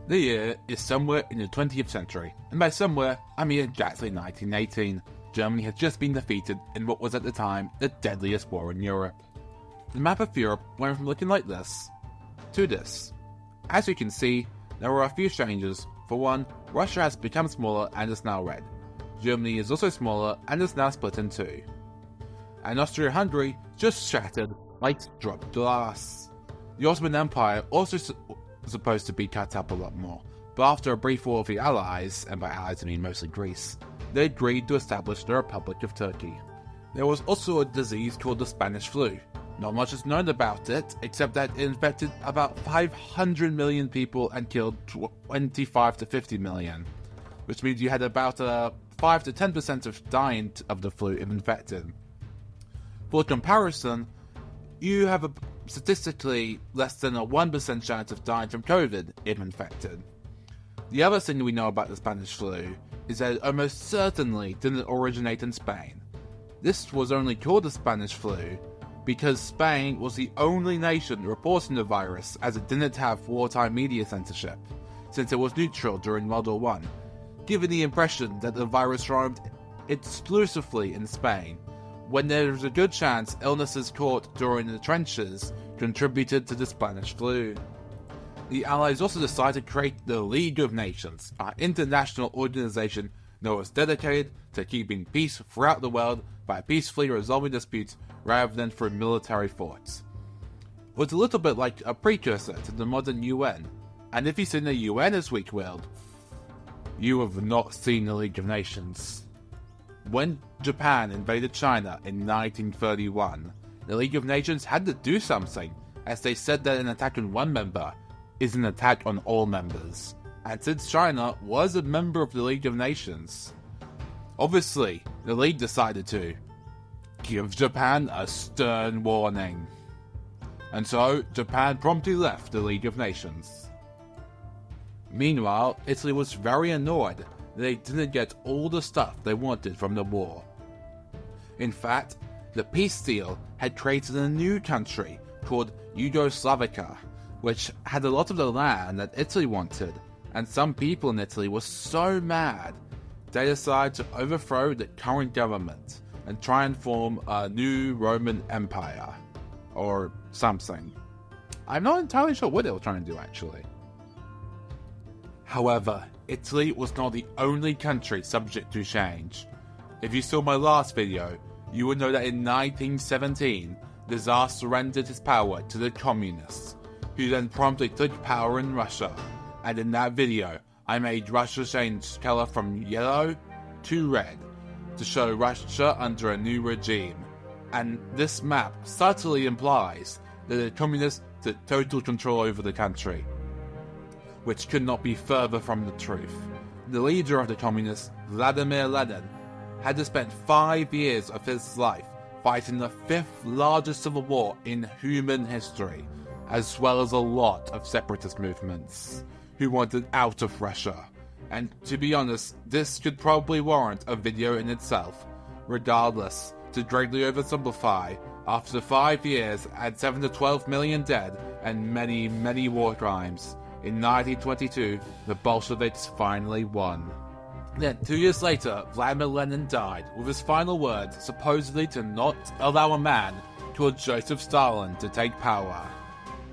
The year is somewhere in the 20th century, and by somewhere, I mean exactly 1918. Germany had just been defeated in what was at the time the deadliest war in Europe. The map of Europe went from looking like this to this. As you can see, there were a few changes. For one, Russia has become smaller and is now red. Germany is also smaller and is now split in two. And Austria-Hungary just shattered like dropped glass. The Ottoman Empire also supposed to be cut up a lot more, but after a brief war with the Allies, and by Allies I mean mostly Greece, they agreed to establish the Republic of Turkey. There was also a disease called the Spanish flu. Not much is known about it, except that it infected about 500 million people and killed 25 to 50 million, which means you had about 5 to 10% of dying of the flu if infected. For comparison, you have a statistically less than a 1% chance of dying from COVID if infected. The other thing we know about the Spanish flu is that it almost certainly didn't originate in Spain. This was only called the Spanish flu because Spain was the only nation reporting the virus, as it didn't have wartime media censorship, since it was neutral during World War I, giving the impression that the virus roamed exclusively in Spain, when there was a good chance illnesses caught during the trenches contributed to the Spanish flu. The Allies also decided to create the League of Nations, an international organization that was dedicated to keeping peace throughout the world by peacefully resolving disputes rather than through military force. It was a little bit like a precursor to the modern UN, and if you've seen the UN as weak-willed, you have not seen the League of Nations. When Japan invaded China in 1931, the League of Nations had to do something, as they said that an attack on one member is an attack on all members. And since China was a member of the League of Nations, obviously the League decided to give Japan a stern warning. And so Japan promptly left the League of Nations. Meanwhile, Italy was very annoyed that they didn't get all the stuff they wanted from the war. In fact, the peace deal had created a new country called Yugoslavia, which had a lot of the land that Italy wanted, and some people in Italy were so mad they decided to overthrow the current government and try and form a new Roman Empire, or something. I'm not entirely sure what they were trying to do actually. However, Italy was not the only country subject to change. If you saw my last video, you would know that in 1917, the Tsar surrendered his power to the communists, who then promptly took power in Russia, and in that video, I made Russia change colour from yellow to red, to show Russia under a new regime, and this map subtly implies that the communists took total control over the country, which could not be further from the truth. The leader of the communists, Vladimir Lenin, had to spend 5 years of his life fighting the 5th largest civil war in human history, as well as a lot of separatist movements who wanted out of Russia. And to be honest, this could probably warrant a video in itself. Regardless, to greatly oversimplify, after 5 years and 7 to 12 million dead and many, many war crimes, in 1922, the Bolsheviks finally won. Then, 2 years later, Vladimir Lenin died, with his final words supposedly to not allow a man called Joseph Stalin to take power.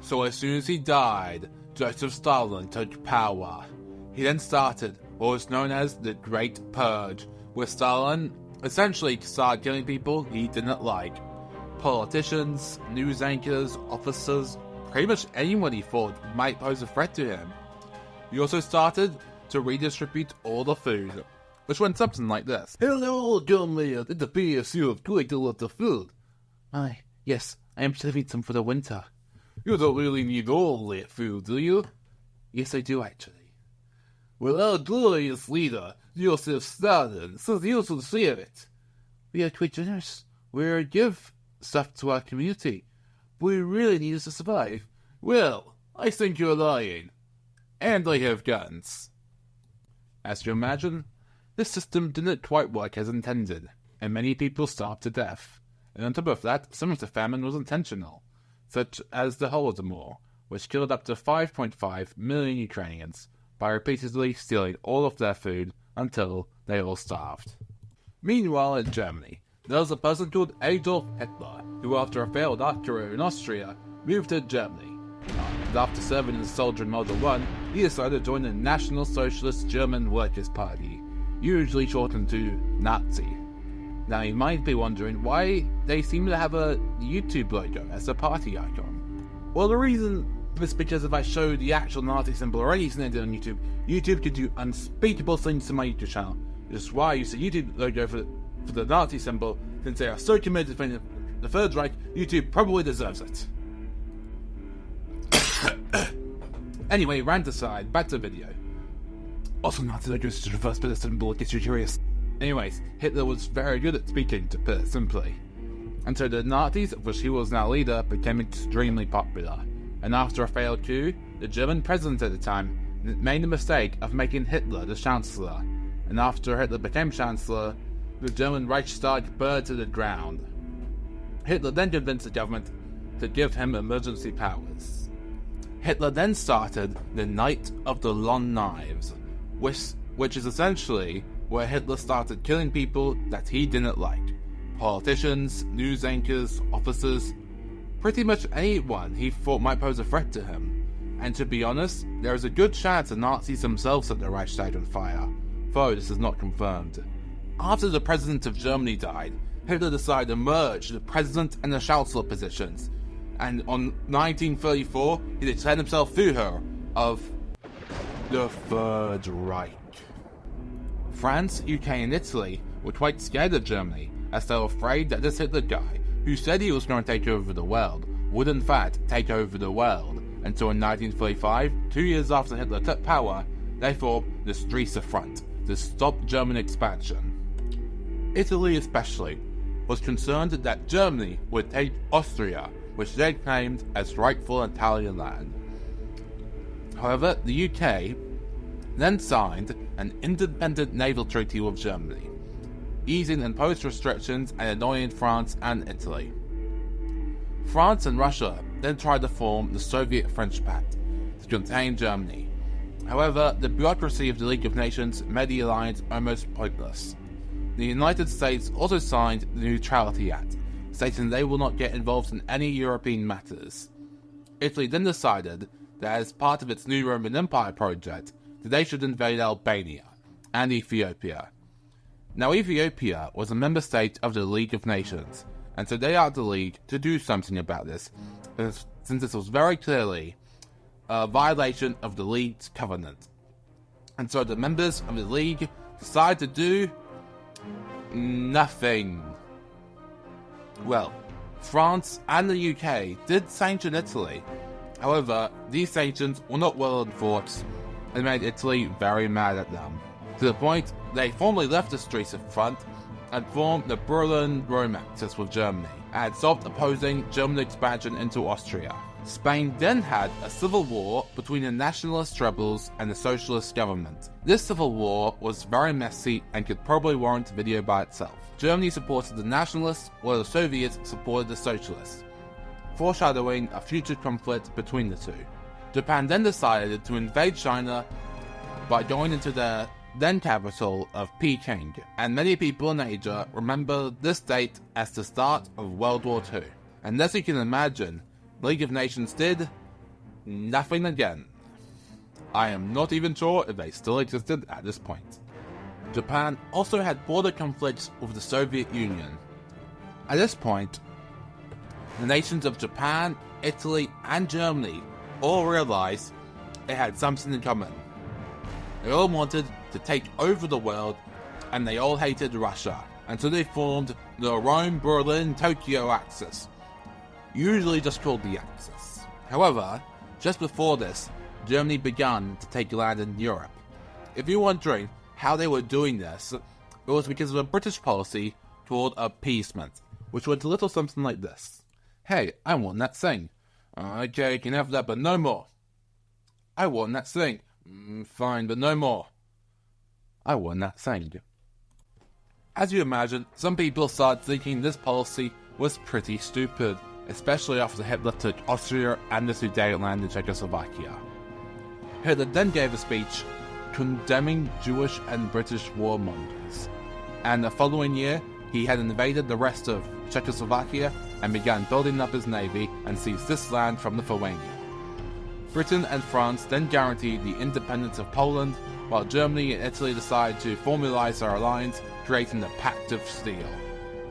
So as soon as he died, Joseph Stalin took power. He then started what was known as the Great Purge, where Stalin essentially started killing people he didn't like. Politicians, news anchors, officers, pretty much anyone he thought might pose a threat to him. He also started to redistribute all the food, which went something like this. Hello, Comrade, it appears you have quite a lot of food. Yes, I am saving some for the winter. You don't really need all that food, do you? Yes, I do, actually. Well, our glorious leader, Joseph Stalin, says you should share it. We are quite generous. We give stuff to our community, but we really need it to survive. Well, I think you're lying. And I have guns. As you imagine, this system didn't quite work as intended, and many people starved to death. And on top of that, some of the famine was intentional, such as the Holodomor, which killed up to 5.5 million Ukrainians, by repeatedly stealing all of their food until they all starved. Meanwhile in Germany, there was a person called Adolf Hitler, who after a failed art career in Austria, moved to Germany. And after serving as a soldier in World War I, he decided to join the National Socialist German Workers' Party, usually shortened to Nazi. Now you might be wondering why they seem to have a YouTube logo as a party icon. Well, the reason is because if I show the actual Nazi symbol or anything I did on YouTube, YouTube could do unspeakable things to my YouTube channel. Which is why I use the YouTube logo for the Nazi symbol, since they are so committed to defending the Third Reich, YouTube probably deserves it. Anyway, rant aside, back to the video. Also, Nazi logos to reverse bit of symbol in case you're curious. Anyways, Hitler was very good at speaking, to put it simply. And so the Nazis, of which he was now leader, became extremely popular. And after a failed coup, the German president at the time made the mistake of making Hitler the Chancellor. And after Hitler became Chancellor, the German Reichstag burned to the ground. Hitler then convinced the government to give him emergency powers. Hitler then started the Night of the Long Knives, which is essentially where Hitler started killing people that he didn't like. Politicians, news anchors, officers, pretty much anyone he thought might pose a threat to him. And to be honest, there is a good chance the Nazis themselves set the Reichstag on fire, though this is not confirmed. After the President of Germany died, Hitler decided to merge the President and the Chancellor positions, and on 1934, he declared himself Führer of the Third Reich. France, UK and Italy were quite scared of Germany, as they were afraid that this Hitler guy, who said he was going to take over the world, would in fact take over the world, until in 1945, 2 years after Hitler took power, they formed the Streisand Front to stop German expansion. Italy especially was concerned that Germany would take Austria, which they claimed as rightful Italian land. However, the UK then signed an independent naval treaty with Germany, easing imposed restrictions and annoying France and Italy. France and Russia then tried to form the Soviet-French Pact to contain Germany. However, the bureaucracy of the League of Nations made the alliance almost pointless. The United States also signed the Neutrality Act, stating they will not get involved in any European matters. Italy then decided that as part of its new Roman Empire project, that they should invade Albania and Ethiopia. Now Ethiopia was a member state of the League of Nations, and so they asked the League to do something about this, since this was very clearly a violation of the League's covenant. And so the members of the League decided to do nothing. Well, France and the UK did sanction Italy. However, these sanctions were not well enforced and made Italy very mad at them, to the point they formally left the Streisand Front and formed the Berlin-Rome Axis with Germany, and stopped opposing German expansion into Austria. Spain then had a civil war between the nationalist rebels and the socialist government. This civil war was very messy and could probably warrant a video by itself. Germany supported the nationalists, while the Soviets supported the socialists, foreshadowing a future conflict between the two. Japan then decided to invade China by going into their then capital of Peking, and many people in Asia remember this date as the start of World War II. And as you can imagine, the League of Nations did nothing again. I am not even sure if they still existed at this point. Japan also had border conflicts with the Soviet Union. At this point, the nations of Japan, Italy, and Germany all realized they had something in common. They all wanted to take over the world, and they all hated Russia, and so they formed the Rome-Berlin-Tokyo Axis, usually just called the Axis. However, just before this, Germany began to take land in Europe. If you're wondering how they were doing this, it was because of a British policy called Appeasement, which went a little something like this. Hey, I want that thing. Okay, you can have that, but no more. I want that thing. Fine, but no more. I want that thing. As you imagine, some people started thinking this policy was pretty stupid, especially after Hitler took Austria and the Sudetenland in Czechoslovakia. Hitler then gave a speech condemning Jewish and British warmongers, and the following year he had invaded the rest of Czechoslovakia and began building up his navy and seized this land from Lithuania. Britain and France then guaranteed the independence of Poland, while Germany and Italy decided to formalize their alliance, creating the Pact of Steel.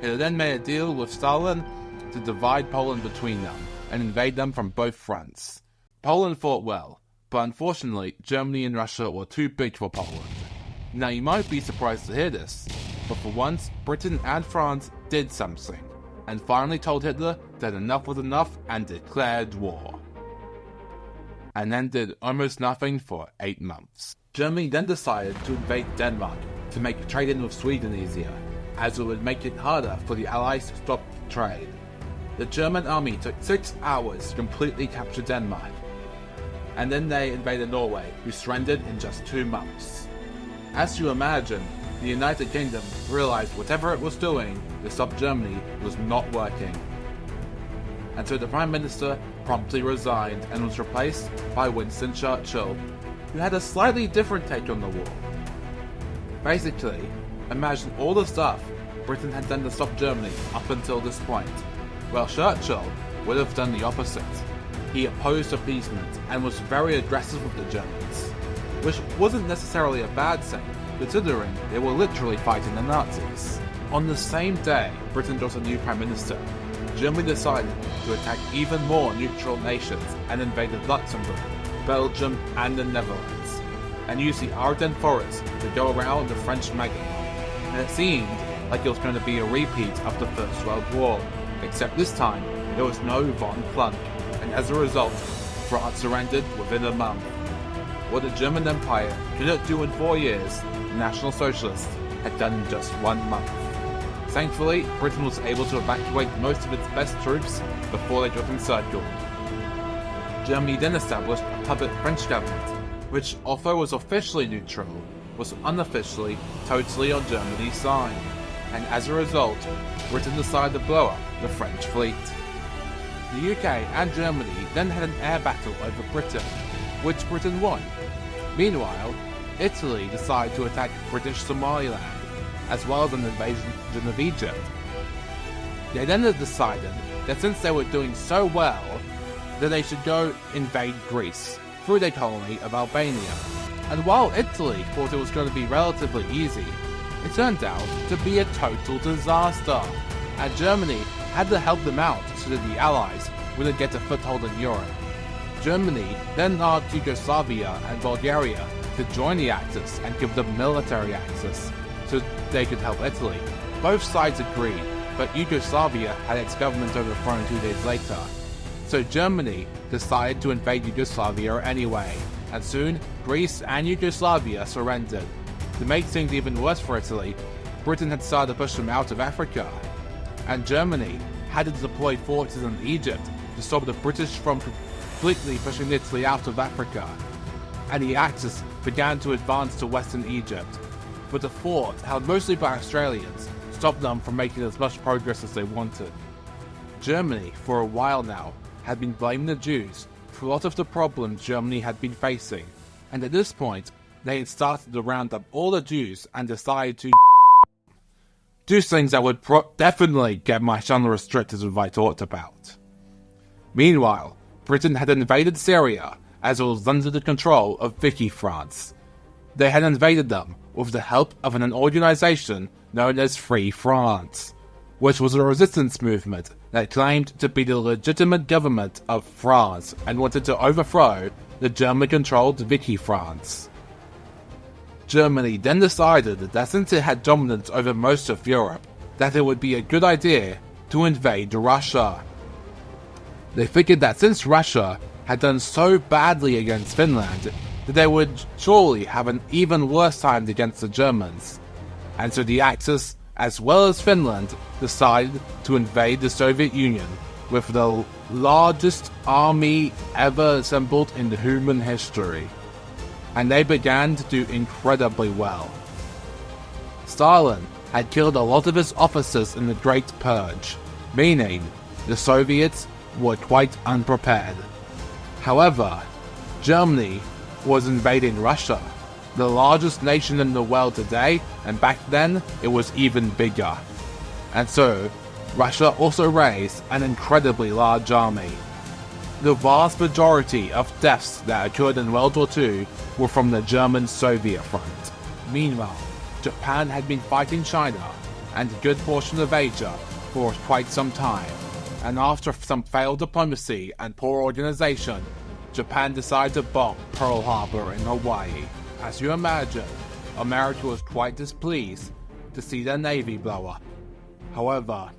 Hitler then made a deal with Stalin to divide Poland between them and invade them from both fronts. Poland fought well, but unfortunately Germany and Russia were too big for Poland. Now you might be surprised to hear this, but for once Britain and France did something, and finally told Hitler that enough was enough and declared war. And then did almost nothing for 8 months. Germany then decided to invade Denmark to make trading with Sweden easier, as it would make it harder for the Allies to stop trade. The German army took 6 hours to completely capture Denmark, and then they invaded Norway, who surrendered in just 2 months. As you imagine, the United Kingdom realized whatever it was doing to stop Germany was not working. And so the Prime Minister promptly resigned and was replaced by Winston Churchill, who had a slightly different take on the war. Basically, imagine all the stuff Britain had done to stop Germany up until this point. Well, Churchill would have done the opposite. He opposed appeasement and was very aggressive with the Germans, which wasn't necessarily a bad thing, considering they were literally fighting the Nazis. On the same day Britain got a new Prime Minister, Germany decided to attack even more neutral nations and invaded Luxembourg, Belgium and the Netherlands, and used the Ardennes Forest to go around the French Magan. And it seemed like it was going to be a repeat of the First World War, except this time there was no von Klunk, and as a result, France surrendered within a month. What the German Empire couldn't do in 4 years, the National Socialists had done in just 1 month. Thankfully, Britain was able to evacuate most of its best troops before they got encircled. Germany then established a puppet French government, which, although was officially neutral, was unofficially totally on Germany's side, and as a result, Britain decided to blow up the French fleet. The UK and Germany then had an air battle over Britain, which Britain won. Meanwhile, Italy decided to attack British Somaliland, as well as an invasion of Egypt. They then decided that since they were doing so well, that they should go invade Greece through their colony of Albania. And while Italy thought it was going to be relatively easy, it turned out to be a total disaster, and Germany had to help them out so that the Allies wouldn't get a foothold in Europe. Germany then asked Yugoslavia and Bulgaria to join the Axis and give them military access, so they could help Italy. Both sides agreed, but Yugoslavia had its government overthrown 2 days later. So Germany decided to invade Yugoslavia anyway, and soon Greece and Yugoslavia surrendered. To make things even worse for Italy, Britain had started to push them out of Africa, and Germany had to deploy forces in Egypt to stop the British from completely pushing Italy out of Africa. And the Axis began to advance to western Egypt, but the fort, held mostly by Australians, stopped them from making as much progress as they wanted. Germany, for a while now, had been blaming the Jews for a lot of the problems Germany had been facing, and at this point, they had started to round up all the Jews and decided to do things that would definitely get my channel restricted if I talked about. Meanwhile, Britain had invaded Syria as it was under the control of Vichy France. They had invaded them with the help of an organization known as Free France, which was a resistance movement that claimed to be the legitimate government of France and wanted to overthrow the German-controlled Vichy France. Germany then decided that since it had dominance over most of Europe, that it would be a good idea to invade Russia. They figured that since Russia had done so badly against Finland, that they would surely have an even worse time against the Germans. And so the Axis, as well as Finland, decided to invade the Soviet Union with the largest army ever assembled in human history. And they began to do incredibly well. Stalin had killed a lot of his officers in the Great Purge, meaning the Soviets were quite unprepared. However, Germany was invading Russia, the largest nation in the world today, and back then it was even bigger. And so, Russia also raised an incredibly large army. The vast majority of deaths that occurred in World War II were from the German-Soviet front. Meanwhile, Japan had been fighting China and a good portion of Asia for quite some time, and after some failed diplomacy and poor organization, Japan decided to bomb Pearl Harbor in Hawaii. As you imagine, America was quite displeased to see their navy blow up. However,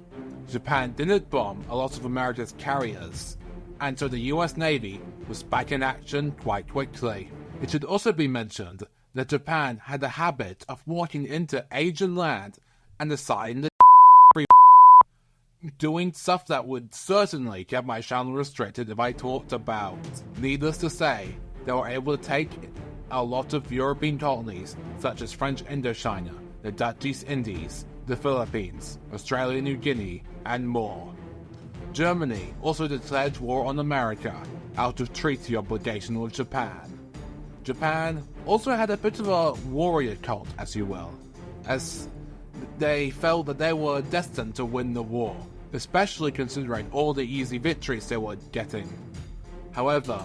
Japan didn't bomb a lot of America's carriers, and so the US Navy was back in action quite quickly. It should also be mentioned that Japan had a habit of walking into Asian land and deciding to doing stuff that would certainly get my channel restricted if I talked about. Needless to say, they were able to take a lot of European colonies such as French Indochina, the Dutch East Indies, the Philippines, Australia, New Guinea, and more. Germany also declared war on America out of treaty obligation with Japan. Japan also had a bit of a warrior cult, as you will, as they felt that they were destined to win the war, especially considering all the easy victories they were getting. However,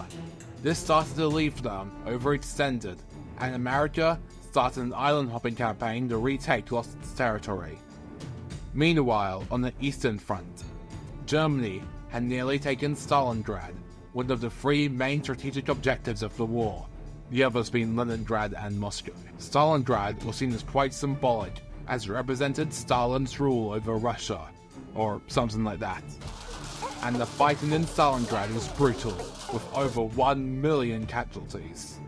this started to leave them overextended, and America started an island-hopping campaign to retake lost territory. Meanwhile, on the Eastern Front, Germany had nearly taken Stalingrad, one of the three main strategic objectives of the war, the others being Leningrad and Moscow. Stalingrad was seen as quite symbolic, as it represented Stalin's rule over Russia, or something like that. And the fighting in Stalingrad was brutal, with over 1 million casualties.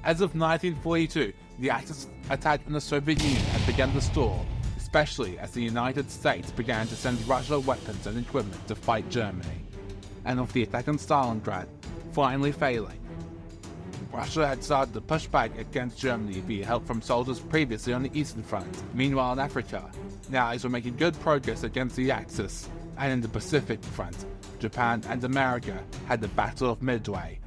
As of 1942, the Axis attack on the Soviet Union had begun to stall, especially as the United States began to send Russia weapons and equipment to fight Germany, and with the attack on Stalingrad finally failing, Russia had started to push back against Germany via help from soldiers previously on the Eastern Front. Meanwhile in Africa, the Allies were making good progress against the Axis, and in the Pacific Front, Japan and America had the Battle of Midway,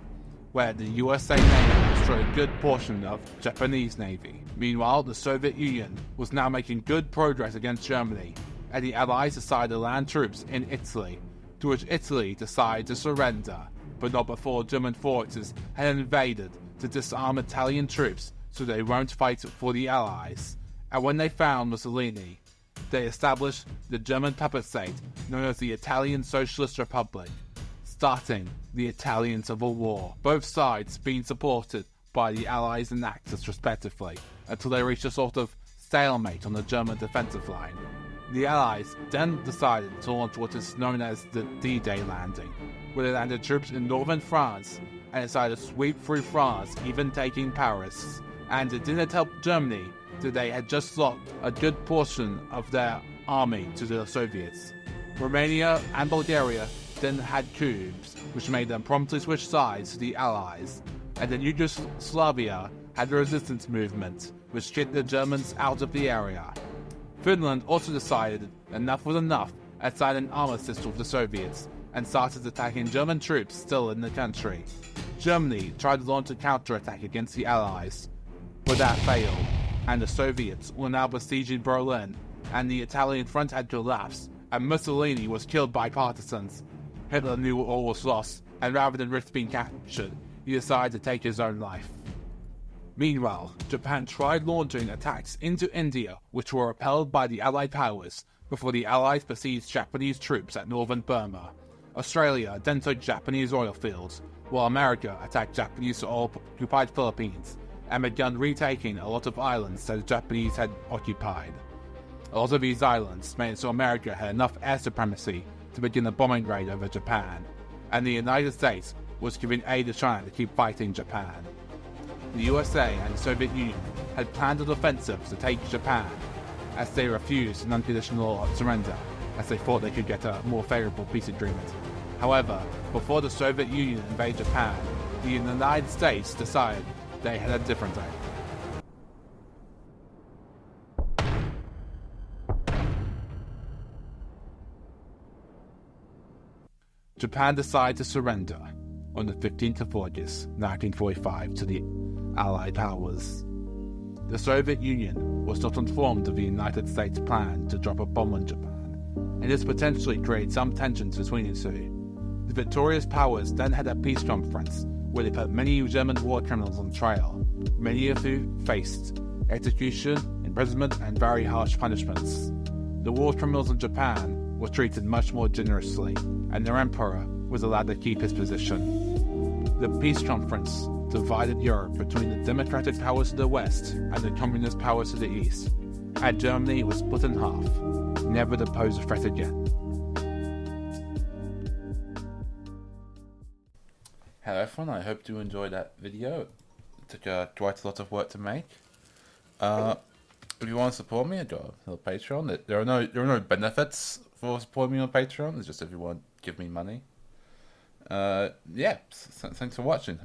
where the USA Navy destroyed a good portion of Japanese Navy. Meanwhile, the Soviet Union was now making good progress against Germany, and the Allies decided to land troops in Italy, to which Italy decided to surrender, but not before German forces had invaded to disarm Italian troops so they won't fight for the Allies. And when they found Mussolini, they established the German puppet state known as the Italian Socialist Republic, starting the Italian Civil War, both sides being supported by the Allies and Axis respectively, until they reached a sort of stalemate on the German defensive line. The Allies then decided to launch what is known as the D-Day landing, where they landed troops in northern France and decided to sweep through France, even taking Paris. And it didn't help Germany that they had just lost a good portion of their army to the Soviets. Romania and Bulgaria then had coups, which made them promptly switch sides to the Allies, and then Yugoslavia had a resistance movement, which kicked the Germans out of the area. Finland also decided enough was enough and signed an armistice with the Soviets, and started attacking German troops still in the country. Germany tried to launch a counterattack against the Allies, but that failed, and the Soviets were now besieging Berlin, and the Italian front had collapsed, and Mussolini was killed by partisans. Hitler knew all was lost, and rather than risk being captured, he decided to take his own life. Meanwhile, Japan tried launching attacks into India, which were repelled by the Allied powers, before the Allies besieged Japanese troops at northern Burma. Australia then took Japanese oil fields, while America attacked Japanese occupied Philippines, and began retaking a lot of islands that the Japanese had occupied. A lot of these islands made it so America had enough air supremacy to begin a bombing raid over Japan, and the United States was giving aid to China to keep fighting Japan. The USA and the Soviet Union had planned an offensive to take Japan, as they refused an unconditional surrender, as they thought they could get a more favorable peace agreement. However, before the Soviet Union invaded Japan, the United States decided they had a different aim. Japan decided to surrender on the 15th of August 1945 to the Allied powers. The Soviet Union was not informed of the United States' plan to drop a bomb on Japan, and this potentially created some tensions between the two. The victorious powers then had a peace conference where they put many German war criminals on trial, many of whom faced execution, imprisonment, and very harsh punishments. The war criminals in Japan were treated much more generously, and their emperor was allowed to keep his position. The peace conference divided Europe between the democratic powers to the west and the communist powers to the east, and Germany was split in half, never to pose a threat again. Hello everyone, I hope you enjoyed that video. It took quite a lot of work to make. If you want to support me, I got a little Patreon. There are no benefits for supporting me on Patreon. It's just if you want to give me money. Yeah, thanks for watching.